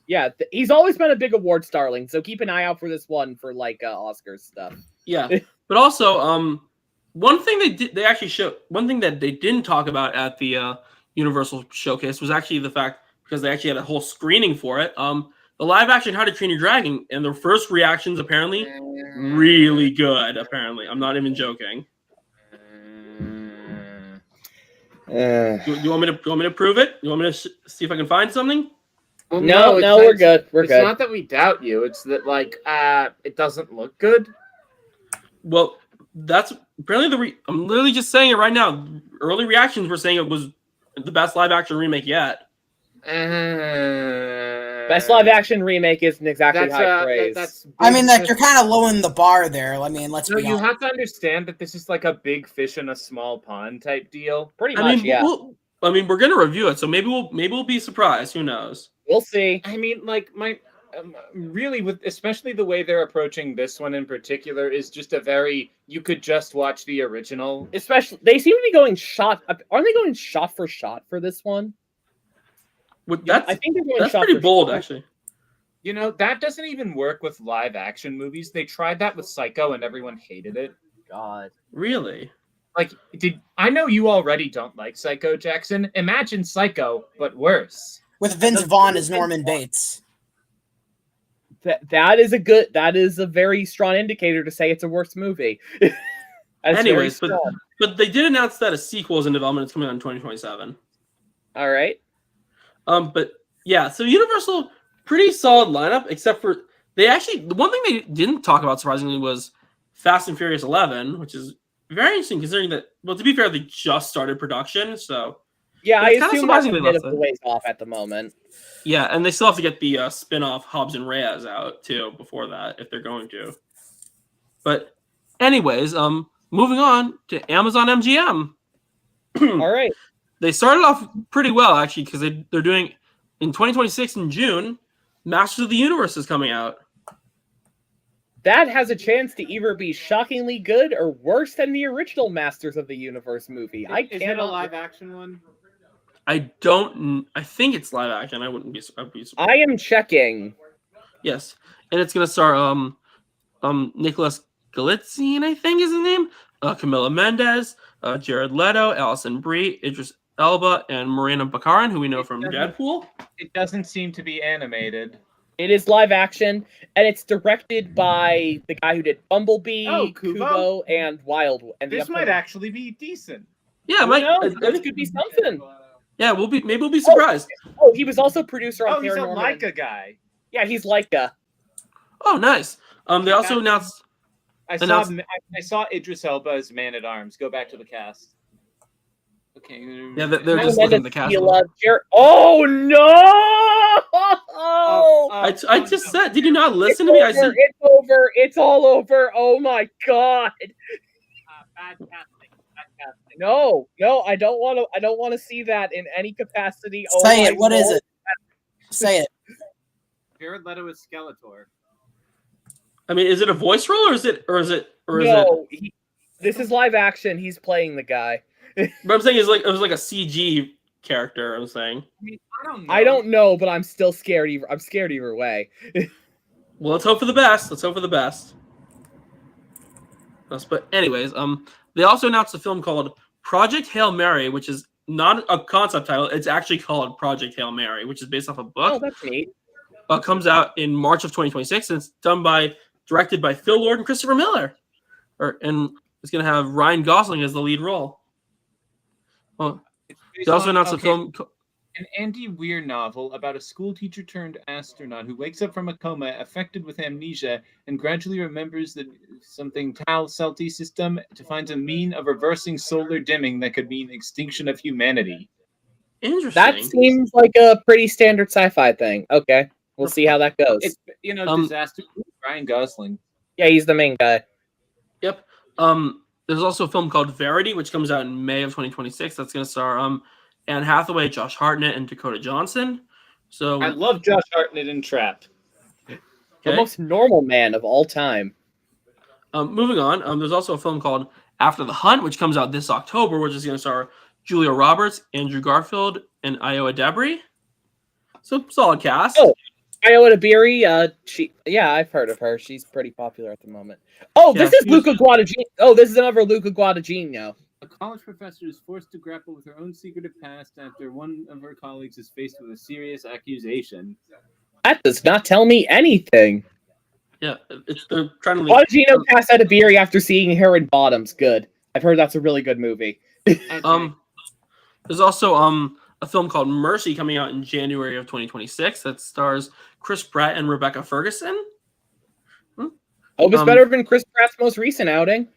Yeah, he's always been a big awards darling, so keep an eye out for this one for Oscars stuff. Yeah, but also, one thing one thing that they didn't talk about at the Universal Showcase was actually the fact, because they actually had a whole screening for it. The live action How to Train Your Dragon, and their first reactions apparently really good. Apparently, I'm not even joking. You want me to prove it? You want me to see if I can find something? Well, no, we're good. We're good. It's not that we doubt you. It's that it doesn't look good. Well, that's apparently I'm literally just saying it right now. Early reactions were saying it was the best live action remake yet. Best live action remake isn't exactly high praise. I mean, you're kind of lowering the bar there. I mean, let's be honest. You have to understand that this is like a big fish in a small pond type deal. Pretty much, yeah. We're gonna review it, so maybe we'll be surprised. Who knows? We'll see. I mean, really, especially the way they're approaching this one in particular is just you could just watch the original. Especially, they seem to be going aren't they going shot for shot for this one? I think that's pretty bold, actually. You know, that doesn't even work with live action movies. They tried that with Psycho and everyone hated it. God. Really? I know you already don't like Psycho, Jackson. Imagine Psycho, but worse. With Vince Vaughn as Norman Bates. That is a very strong indicator to say it's a worse movie. Anyways, but they did announce that a sequel is in development. It's coming out in 2027. All right. But yeah, so Universal, pretty solid lineup, except for the one thing they didn't talk about surprisingly was Fast and Furious 11, which is very interesting considering that. Well, to be fair, they just started production, so yeah, I assume that's a bit of a ways off at the moment. Yeah, and they still have to get the spin-off Hobbs and Reyes out too before that, if they're going to. But anyways, moving on to Amazon MGM. All right. They started off pretty well, actually, because they're doing, in 2026 in June, Masters of the Universe is coming out. That has a chance to either be shockingly good or worse than the original Masters of the Universe movie. Is it a live action one? I think it's live action. I'd be surprised. I am checking. Yes. And it's going to star Nicholas Galitzine, I think is his name, Camila Mendes, Jared Leto, Alison Brie, Idris Elba, and Marina Baccarin, who we know from Deadpool. It doesn't seem to be animated. It is live action, and it's directed by the guy who did Bumblebee, Kubo, and Wild. And this might actually be decent. Yeah, this could be something. Yeah, maybe we'll be surprised. He was also producer on Paranormal. He's a Leica guy. Yeah, he's Leica. Oh, nice. They also announced. I saw Idris Elba as Man at Arms. Go back to the cast. Okay. Yeah, they're just looking at the cast. Oh no! I just said. Did you not listen to me? I said it's over. It's all over. Oh my god! Bad casting. No, I don't want to see that in any capacity. Say it. What is it? Say it. Jared Leto is Skeletor. I mean, is it a voice role or is it? This is live action. He's playing the guy. But I'm saying it was like a CG character. I'm saying. I mean, I don't know, but I'm still scared. I'm scared either way. Well, let's hope for the best. Let's hope for the best. But anyways, they also announced a film called Project Hail Mary, which is not a concept title. It's actually called Project Hail Mary, which is based off a book. Oh, that's neat. Comes out in March of 2026, and it's directed by Phil Lord and Christopher Miller. And it's going to have Ryan Gosling as the lead role. Well, they also announced a film. An Andy Weir novel about a schoolteacher turned astronaut who wakes up from a coma affected with amnesia and gradually remembers something Tau Celti system to find a mean of reversing solar dimming that could mean extinction of humanity. Interesting. That seems like a pretty standard sci-fi thing. Okay, we'll see how that goes. It's disaster. Ryan Gosling. Yeah, he's the main guy. Yep. There's also a film called Verity, which comes out in May of 2026. That's going to star Anne Hathaway, Josh Hartnett, and Dakota Johnson. So I love Josh Hartnett in Trapped. The most normal man of all time. Moving on, there's also a film called After the Hunt, which comes out this October, which is going to star Julia Roberts, Andrew Garfield, and Iowa Debris. So solid cast. Oh, Iowa Debris. I've heard of her. She's pretty popular at the moment. Oh, this is Luca Guadagnino. Oh, this is another Luca Guadagnino. A college professor is forced to grapple with her own secretive past after one of her colleagues is faced with a serious accusation. That does not tell me anything. Yeah, they're trying to. Guadagnino passed out of Beery after seeing her in Bottoms. Good. I've heard that's a really good movie. There's also a film called Mercy coming out in January of 2026 that stars Chris Pratt and Rebecca Ferguson. Hope it's better than Chris Pratt's most recent outing.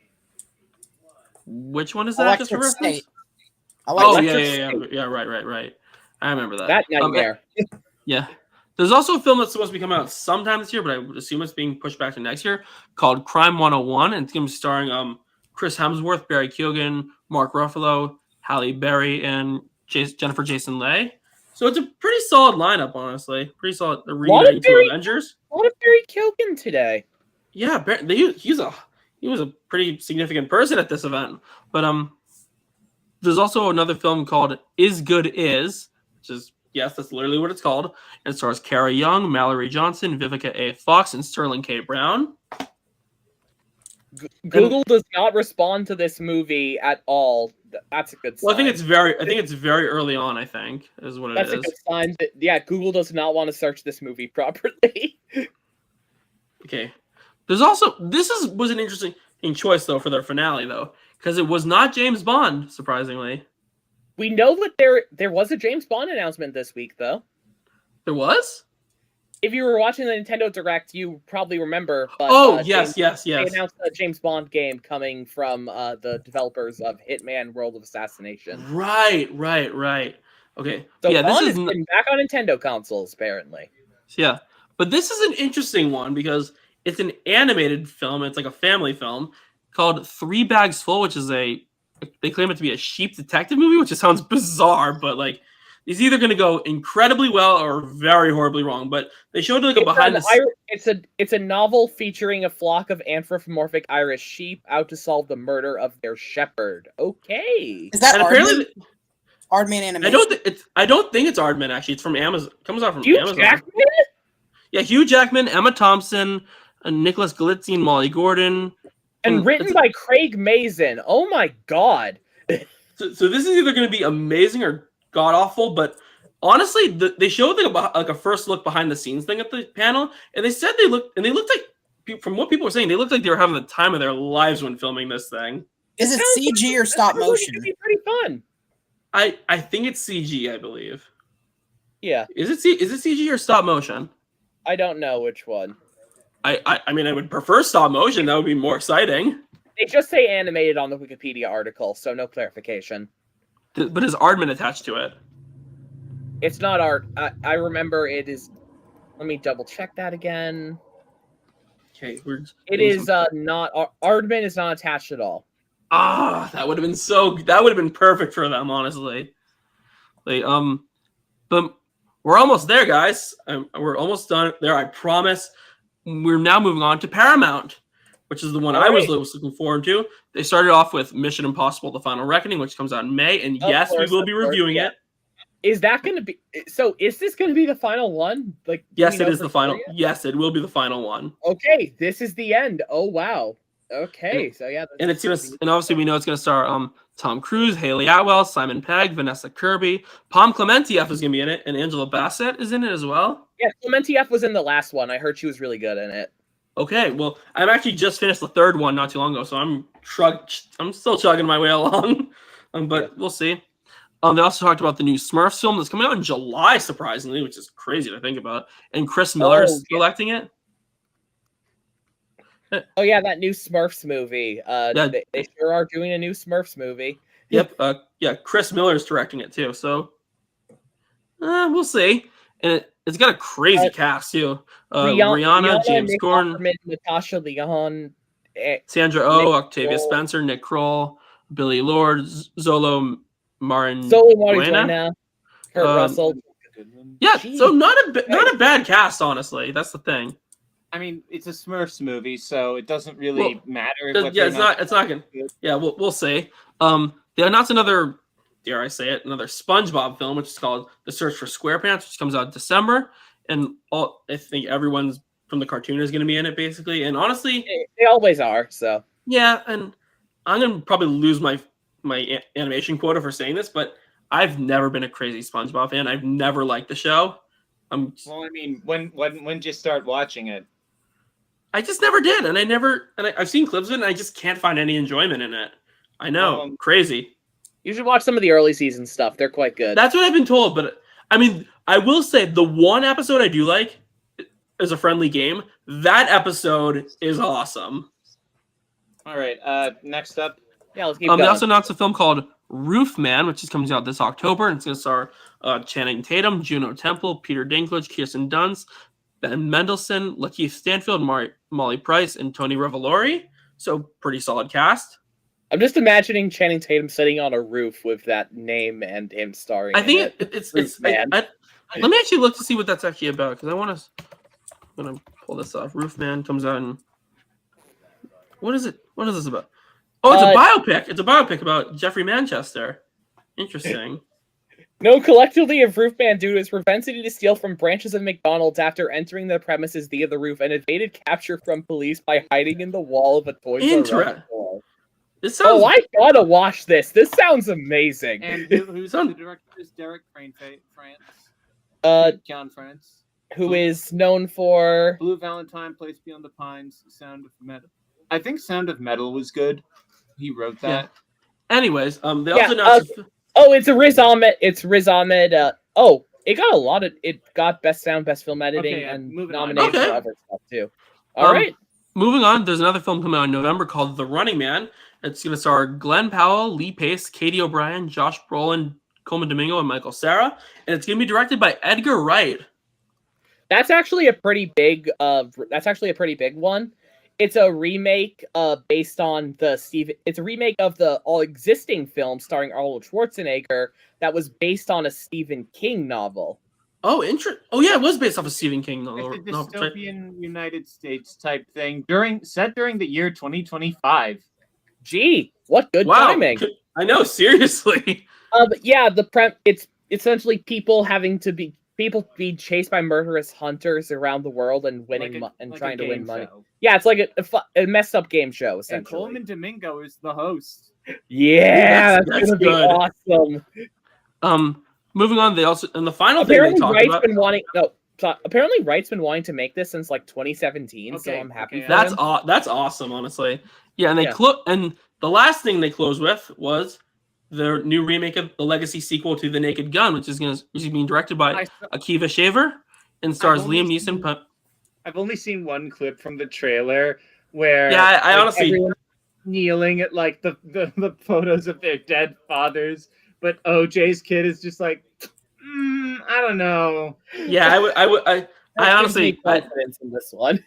Which one is that? Electric State. Yeah, right. I remember that. That nightmare. Yeah. There's also a film that's supposed to be coming out sometime this year, but I would assume it's being pushed back to next year, called Crime 101, and it's going to be starring Chris Hemsworth, Barry Keoghan, Mark Ruffalo, Halle Berry, and Jennifer Jason Leigh. So it's a pretty solid lineup, honestly. Pretty solid. They're reuniting two Avengers. What a Barry Keoghan today. Yeah, he was a pretty significant person at this event. But there's also another film called Is Good Is, which is, yes, that's literally what it's called. And it stars Kara Young, Mallory Johnson, Vivica A. Fox, and Sterling K. Brown. Google does not respond to this movie at all. That's a good sign. Well, I think it's very early on, I think, is what it is. That's a good sign. Yeah, Google does not want to search this movie properly. Okay. There's also was an interesting choice though for their finale though, because it was not James Bond, surprisingly. We know that there was a James Bond announcement this week though. There was? If you were watching the Nintendo Direct, you probably remember. But, yes. They announced a James Bond game coming from the developers of Hitman: World of Assassination. Right. Okay. So yeah, Bond this is getting back on Nintendo consoles, apparently. Yeah, but this is an interesting one because it's an animated film. It's like a family film called Three Bags Full, which is they claim it to be a sheep detective movie, which just sounds bizarre, but like it's either going to go incredibly well or very horribly wrong. But they showed like a behind the scenes. It's a novel featuring a flock of anthropomorphic Irish sheep out to solve the murder of their shepherd. Okay, is that Aardman? Aardman animation? I don't think it's Aardman actually. It's from Amazon. It comes out from Hugh Amazon. Jackman? Yeah, Hugh Jackman, Emma Thompson, Nicholas Galitzine, and Molly Gordon. And written by Craig Mazin. Oh my god. So this is either going to be amazing or god awful, but honestly, they showed like a first look behind the scenes thing at the panel, and they said they looked like, from what people were saying, they looked like they were having the time of their lives when filming this thing. Is it CG or stop motion? It could be pretty fun. I think it's CG, I believe. Yeah. Is it CG or stop motion? I don't know which one. I mean, I would prefer stop motion. That would be more exciting. They just say animated on the Wikipedia article, so no clarification. But is Aardman attached to it? It's not art. I remember it is. Let me double check that again. Okay, it is not. Aardman is not attached at all. That would have been perfect for them, honestly. But we're almost there, guys. We're almost done there. I promise. We're now moving on to Paramount, which is the one I was looking forward to. They started off with Mission Impossible: The Final Reckoning, which comes out in May, and yes, we will be reviewing it. Is that going to be so? Is this going to be the final one? Like, do Yes, we it know is for the final. sure yet? Yes, it will be the final one. Okay, this is the end. Oh wow. Okay, so yeah, And it's gonna, and obviously we know it's gonna star Tom Cruise, Haley Atwell, Simon Pegg, Vanessa Kirby, Pom Clementieff is gonna be in it, and Angela Bassett is in it as well. Yeah, Clementieff was in the last one. I heard she was really good in it. Okay, well, I've actually just finished the third one not too long ago, so I'm still chugging my way along. But we'll see. They also talked about the new Smurfs film that's coming out in July, surprisingly, which is crazy to think about. And Chris Miller's directing it. Oh yeah, that new Smurfs movie. They sure are doing a new Smurfs movie. Yep. Yeah, Chris Miller's directing it too. So we'll see. And it's got a crazy cast too. Rihanna, James Nick Corden, Offerman, Natasha Lyonne, Sandra Oh, Nick Octavia Kroll. Spencer, Nick Kroll, Billy Lord, Zolo Marin, Marijuana, Kurt Russell. Yeah, Jeez. so not a bad cast, honestly. That's the thing. I mean, it's a Smurfs movie, so it doesn't really matter. Yeah, it's not gonna. Yeah, we'll see. They announced another, dare I say it, another SpongeBob film, which is called The Search for SquarePants, which comes out in December, and I think everyone's from the cartoon is going to be in it, basically. And honestly, they always are. So yeah, and I'm gonna probably lose my animation quota for saying this, but I've never been a crazy SpongeBob fan. I've never liked the show. Well, I mean, when did you start watching it? I just never did, and I've seen clips of it, and I just can't find any enjoyment in it. I know, crazy. You should watch some of the early season stuff. They're quite good. That's what I've been told, but I mean, I will say the one episode I do like is A Friendly Game. That episode is awesome. All right, next up. Yeah, let's keep going. They also announced a film called Roof Man, which is coming out this October, and it's going to star Channing Tatum, Juno Temple, Peter Dinklage, Kirsten Dunst, Ben Mendelsohn, Lakeith Stanfield, Molly Price, and Tony Revolori. So pretty solid cast. I'm just imagining Channing Tatum sitting on a roof with that name and him starring. I think it's Man. let me actually look to see what that's actually about, because I'm gonna pull this off. Roof Man comes out in, what is it? What is this about? Oh, it's a biopic. It's a biopic about Jeffrey Manchester. Interesting. No, collectively of roof man due to his propensity to steal from branches of McDonald's after entering the premises via the roof and evaded capture from police by hiding in the wall of a Toys R Us store. This sounds. Oh, I gotta watch this. This sounds amazing. And who's the director? Is Derek John France, who is known for Blue Valentine, Place Beyond the Pines, Sound of Metal. I think Sound of Metal was good. He wrote that. Yeah. Anyways, they also announced. It's a Riz Ahmed. It's Riz Ahmed. It got a lot of. It got best sound, best film editing, and nominated for other stuff too. All right. Moving on, there's another film coming out in November called The Running Man. It's going to star Glenn Powell, Lee Pace, Katie O'Brien, Josh Brolin, Coleman Domingo, and Michael Cera, and it's going to be directed by Edgar Wright. That's actually a pretty big. That's actually a pretty big one. It's a remake based on It's a remake of the all existing film starring Arnold Schwarzenegger that was based on a Stephen King novel. Oh, interesting. Oh, yeah, it was based off a Stephen King novel. It's a dystopian United States type thing set during the year 2025. Gee, what good timing! I know, seriously. But yeah, it's essentially people being chased by murderous hunters around the world and winning trying to win money. Show. Yeah, it's like a messed up game show essentially. And Coleman Domingo is the host. Yeah, that's gonna be good. awesome. Moving on, they also and the final apparently thing they talked about. Apparently, Wright's been wanting to make this since like 2017, so I'm happy. For that's him. That's awesome, honestly. Yeah, and and the last thing they closed with was the new remake of the Legacy sequel to The Naked Gun, which is being directed by Akiva Shaver and stars Liam Neeson. I've only seen one clip from the trailer where I honestly everyone's kneeling at like the photos of their dead fathers, but OJ's kid is just like, I don't know. Yeah, I honestly confidence in this one.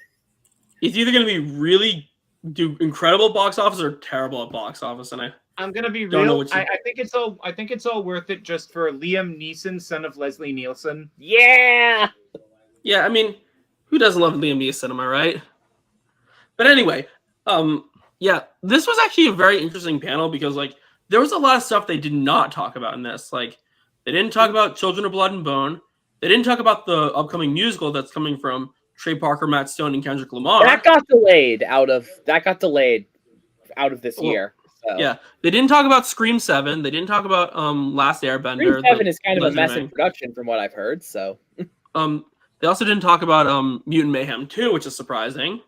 It's either going to be really do incredible box office or terrible at box office, and I'm gonna be real. I think it's all worth it just for Liam Neeson, son of Leslie Nielsen. Yeah. Yeah, I mean, who doesn't love Liam Neeson? Am I right? But anyway, yeah, this was actually a very interesting panel because like there was a lot of stuff they did not talk about in this. Like They didn't talk about Children of Blood and Bone. They didn't talk about the upcoming musical that's coming from Trey Parker, Matt Stone, and Kendrick Lamar. That got delayed out of this Well, year. So. Yeah, they didn't talk about Scream 7. They didn't talk about Last Airbender. Scream 7 is kind of a Legend mess of in Aang. production, from what I've heard. So. They also didn't talk about Mutant Mayhem 2, which is surprising.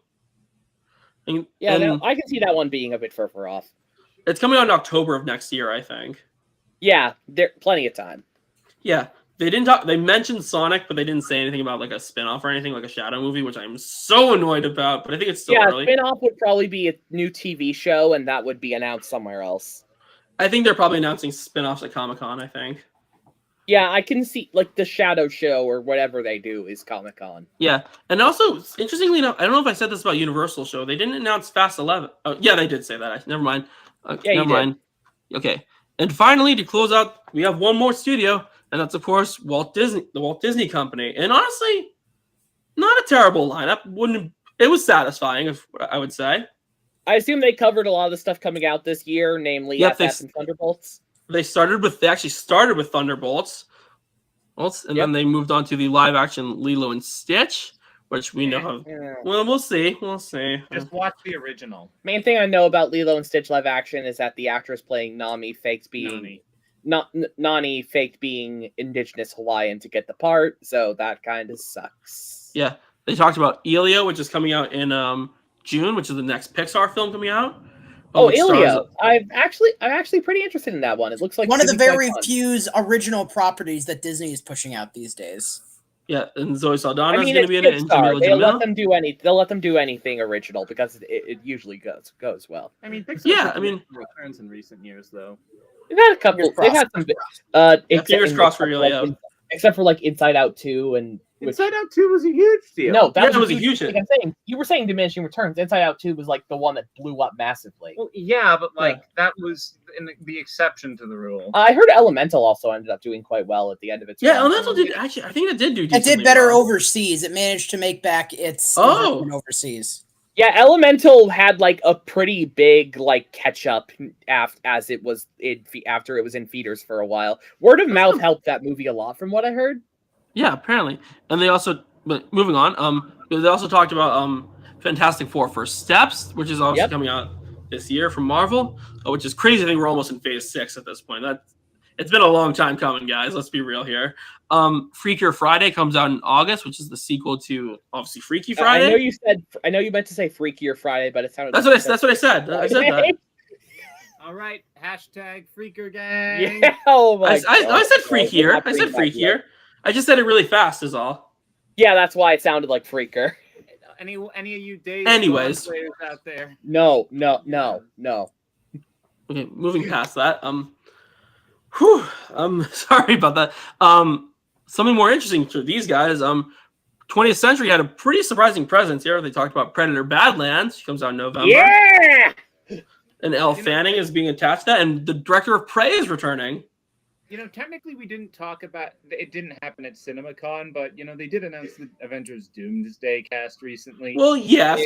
And I can see that one being a bit further off. it's coming out in October of next year, I think. Yeah, there plenty of time. Yeah, they didn't talk. They mentioned Sonic, but they didn't say anything about like a spin-off or anything, like a Shadow movie, which I'm so annoyed about. But I think it's still early. Spin-off would probably be a new TV show, and that would be announced somewhere else. I think they're probably announcing spin-offs at Comic-Con, I think. Yeah, I can see like the Shadow Show or whatever they do is Comic-Con. Yeah, and also interestingly enough, I don't know if I said this about Universal show. They didn't announce Fast 11. Oh, yeah, they did say that. Never mind. Never mind. Okay, and finally to close out, we have one more studio, and that's of course the Walt Disney Company. And honestly, not a terrible lineup. It was satisfying, if I would say. I assume they covered a lot of the stuff coming out this year, namely FF and Thunderbolts. They actually started with Thunderbolts, and then they moved on to the live-action Lilo and Stitch, which we know have. Yeah. Well, we'll see. Just watch the original. Main thing I know about Lilo and Stitch live action is that the actress playing Nani faked being Indigenous Hawaiian to get the part, so that kind of sucks. Yeah, they talked about Elio, which is coming out in June, which is the next Pixar film coming out. Elio! I'm actually pretty interested in that one. It looks like one of the very few original properties that Disney is pushing out these days. Yeah, and Zoe Saldana is going to be in it. And They'll let them do anything original because it usually goes well. I mean, Pixar returns in recent years though. They've had a couple. They've had some. Fingers crossed for Elio. Except for like Inside Out 2 and. Inside Out 2 was a huge deal. No, that was a huge hit. Like I'm saying, you were saying Diminishing Returns. Inside Out 2 was like the one that blew up massively. Well, yeah, but that was the exception to the rule. I heard Elemental also ended up doing quite well at the end of its run. Elemental did actually. I think it did do. It did better overseas. It managed to make back its overseas. Yeah, Elemental had like a pretty big like catch up after it was in theaters for a while. Word of mouth helped that movie a lot, from what I heard. Yeah, apparently. And they also, but moving on, they also talked about Fantastic Four First Steps, which is obviously coming out this year from Marvel, which is crazy. I think we're almost in Phase 6 at this point. It's been a long time coming, guys. Let's be real here. Freakier Friday comes out in August, which is the sequel to obviously Freaky Friday. I know you meant to say Freakier Friday, but it sounded. That's what I said. I said that. All right, hashtag Freaker Gang. Yeah, oh my God. I said Freakier. I said Freakier. I just said it really fast, is all. Yeah, that's why it sounded like Freaker. Any of you Days Anyways, players out there? No. Okay, moving past that. Sorry about that. Something more interesting to these guys. 20th Century had a pretty surprising presence here. They talked about Predator Badlands. She comes out in November. Yeah. And Elle Fanning is being attached to that, and the director of Prey is returning. Technically we didn't talk about it. Didn't happen at CinemaCon, but they did announce the Avengers Doomsday cast recently. Well, yes,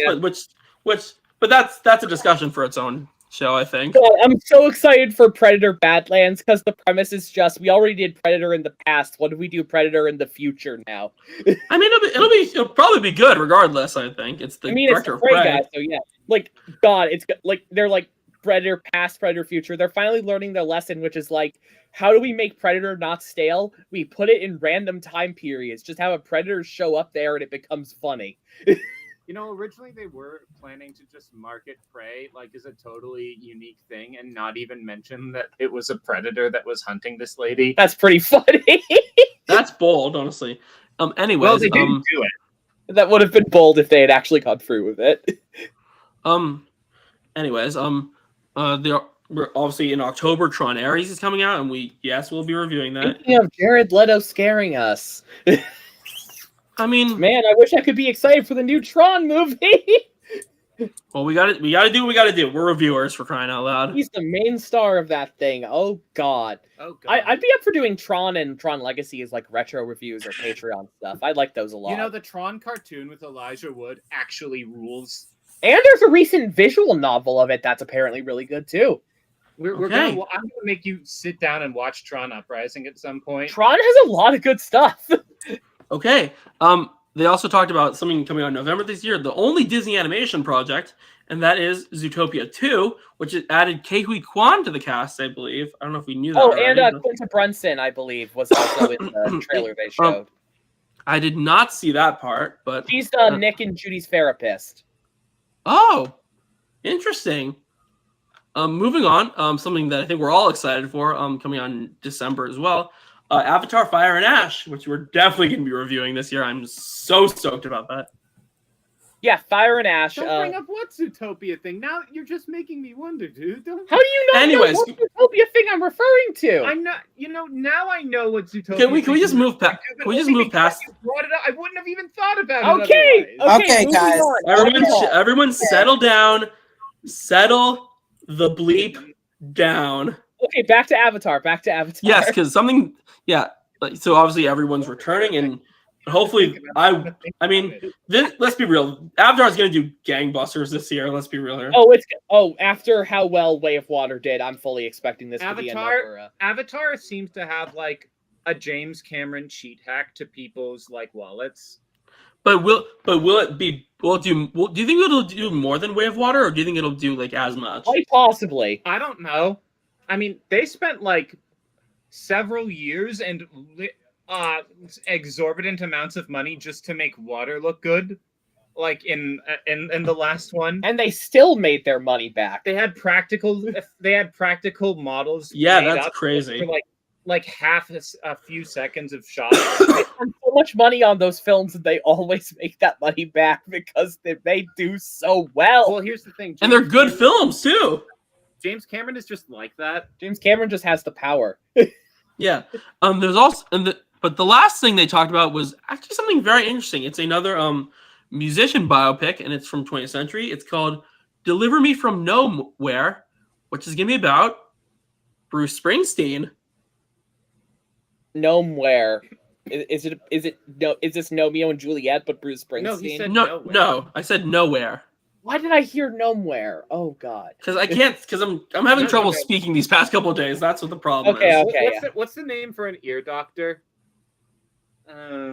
but that's a discussion for its own show, I think. God, I'm so excited for Predator Badlands because the premise is just we already did Predator in the past. What do we do Predator in the future now? I mean, it'll probably be good regardless. I think it's the director of Prey. Guy, so yeah, like God, it's like they're like Predator past, Predator future. They're finally learning their lesson, which is like, how do we make Predator not stale? We put it in random time periods. Just have a Predator show up there and it becomes funny. Originally they were planning to just market Prey like as a totally unique thing and not even mention that it was a predator that was hunting this lady. That's pretty funny. That's bold, honestly. Anyways, well, they didn't do it. That would have been bold if they had actually gone through with it. Anyways, we're obviously in October. Tron Ares is coming out, and we'll be reviewing that. Speaking of Jared Leto scaring us. I mean, man, I wish I could be excited for the new Tron movie. Well, we got to do what we got to do. We're reviewers, for crying out loud. He's the main star of that thing. Oh God. I'd be up for doing Tron and Tron Legacy as like retro reviews or Patreon stuff. I like those a lot. The Tron cartoon with Elijah Wood actually rules. And there's a recent visual novel of it that's apparently really good too. Okay. I'm gonna make you sit down and watch Tron Uprising at some point. Tron has a lot of good stuff. Okay. They also talked about something coming out in November this year, the only Disney animation project, and that is Zootopia 2, which added Ke Huy Quan to the cast, I believe. I don't know if we knew that Oh, already. and Quinta Brunson, I believe, was also in the trailer they showed. I did not see that part, but She's Nick and Judy's therapist. oh, interesting. Moving on, something that I think we're all excited for, coming on in December as well. Avatar: Fire and Ash, which we're definitely going to be reviewing this year. I'm so stoked about that. Yeah, Fire and Ash. Don't bring up what Zootopia thing. Now you're just making me wonder, dude. Don't. How do you not Anyways, know what Zootopia thing I'm referring to? I'm not. Now I know what Zootopia. Can we just move past? Can we just move past? You brought it up. I wouldn't have even thought about it. Okay, otherwise. Okay, moving guys. on. Everyone, settle down. Settle the bleep down. Okay, back to Avatar. Yes, because something. Yeah. So obviously everyone's returning, and hopefully, I mean, let's be real. Avatar's going to do gangbusters this year. Let's be real here. After how well Way of Water did, I'm fully expecting this to be another. Avatar seems to have like a James Cameron cheat hack to people's like wallets. But will it be? Do you think it'll do more than Way of Water, or do you think it'll do like as much? Quite possibly. I don't know. I mean, they spent like several years and exorbitant amounts of money just to make water look good, like in the last one, and they still made their money back. They had practical models. Yeah, that's crazy. For like half a few seconds of shots. They spend so much money on those films, and they always make that money back because they do so well. Well, here's the thing, and they're good films too. James Cameron is just like that. James Cameron just has the power. Yeah. There's also but the last thing they talked about was actually something very interesting. It's another musician biopic, and it's from 20th Century. It's called "Deliver Me from Nowhere," which is gonna be about Bruce Springsteen. Nowhere. Is this Romeo and Juliet, but Bruce Springsteen? No, he said no. I said nowhere. Why did I hear Nowhere? Oh God. Because I can't. Because I'm having trouble speaking these past couple of days. That's what the problem is. Okay. What's the name for an ear doctor?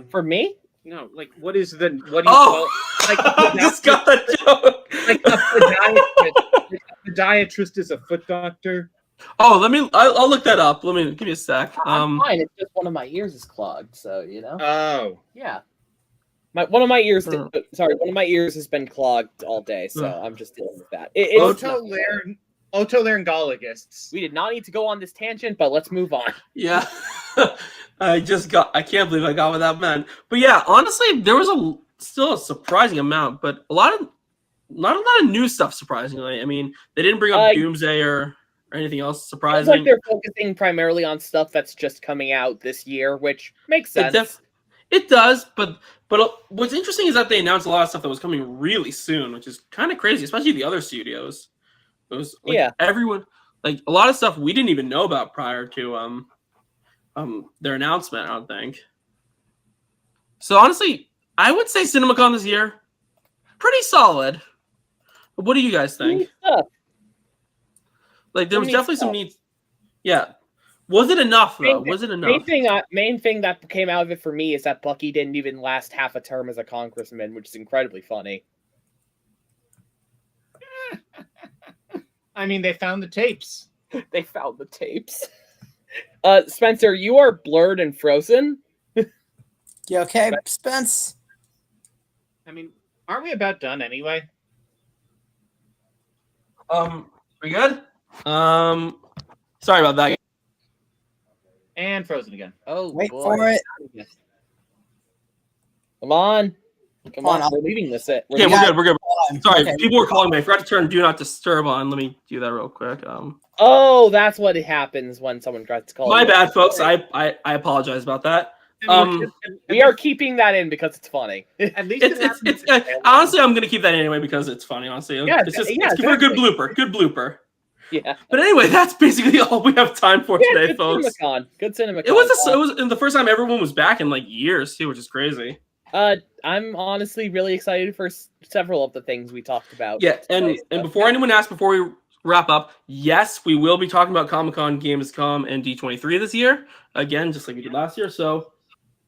For me? No, like what do you call like I just got that joke. Like a podiatrist. A podiatrist is a foot doctor. Oh, I'll look that up. Give me a sec. I'm fine. It's just one of my ears is clogged, so you know. Oh. Yeah. One of my ears has been clogged all day, so I'm just dealing with that. Otolaryngologists. We did not need to go on this tangent, but let's move on. Yeah. I can't believe I got what that meant. But yeah, honestly, there was still a surprising amount, but not a lot of new stuff, surprisingly. I mean, they didn't bring up Doomsday or anything else surprising. It's like they're focusing primarily on stuff that's just coming out this year, which makes sense. It does, but what's interesting is that they announced a lot of stuff that was coming really soon, which is kind of crazy, especially the other studios. It was everyone, like a lot of stuff we didn't even know about prior to their announcement, I don't think. So honestly, I would say CinemaCon this year, pretty solid. But what do you guys think? Like there was definitely some neat. Yeah. Was it enough though? Was it enough? Main thing that came out of it for me is that Bucky didn't even last half a term as a congressman, which is incredibly funny. I mean, they found the tapes. They found the tapes. Spencer, you are blurred and frozen. You okay, Spence? I mean, aren't we about done anyway? We good? Sorry about that. And frozen again. Oh, wait boy. for it. Come on. on, We're leaving this. We're good. Sorry, Okay. people were calling me. I forgot to turn Do Not Disturb on. Let me do that real quick. Oh, that's what happens when someone tries to call. My bad, folks. I apologize about that. We are keeping that in because it's funny. At least it's honestly, I'm gonna keep that anyway because it's funny. Honestly, it's for a good blooper. Good blooper. Yeah. But anyway, that's basically all we have time for today, good folks. CinemaCon. Good CinemaCon. It was the first time everyone was back in like years too, which is crazy. I'm honestly really excited for several of the things we talked about. Yeah, and before anyone asks, before we wrap up. Yes, we will be talking about Comic-Con, Gamescom, and D23 this year. Again, just like we did last year. So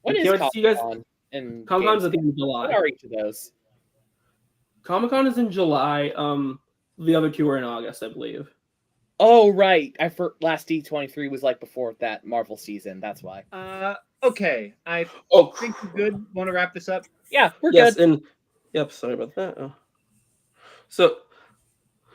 When I is can't wait to see you guys. Comic-Con? And Comic-Con's at the end of When July. are each of those? Comic-Con is in July. The other two are in August, I believe. Oh, right. Last D23 was like before that Marvel season. That's why. Okay, I Oh, think we're good. Want to wrap this up? Yeah, we're yes, good. and yep. Sorry about that. So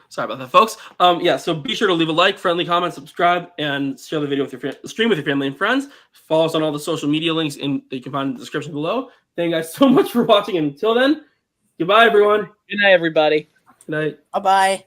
sorry about that, folks. Yeah. So be sure to leave a like, friendly comment, subscribe, and share the video with your stream with your family and friends. Follow us on all the social media links that you can find in the description below. Thank you guys so much for watching. And until then, goodbye, everyone. Good night, everybody. Good night. Bye bye.